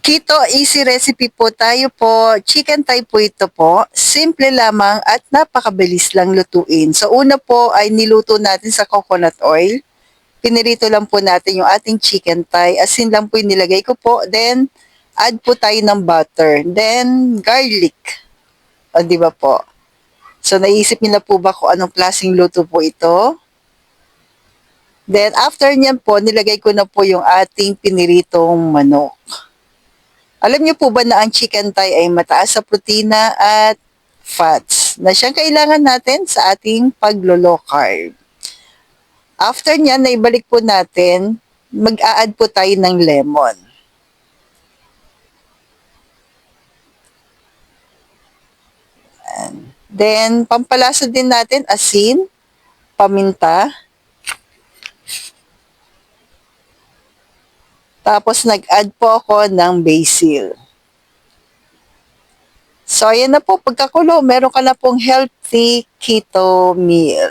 Keto easy recipe po tayo po. Chicken thigh po ito po. Simple lamang at napakabilis lang lutuin. So una po ay niluto natin sa coconut oil. Pinirito lang po natin yung ating chicken thigh. Asin lang po yung nilagay ko po. Then add po tayo ng butter. Then garlic. O di ba po? So naisip niyo na po ba kung anong klaseng luto po ito? Then after niyan po, nilagay ko na po yung ating piniritong manok. Alam niyo po ba na ang chicken thigh ay mataas sa protina at fats na siyang kailangan natin sa ating paglo-low carb. After niyan, naibalik po natin, mag-a-add po tayo ng lemon. Then, pampalasa din natin asin, paminta. Tapos, nag-add po ako ng basil. So, ayan na po. Pagkakulo, meron ka na pong healthy keto meal.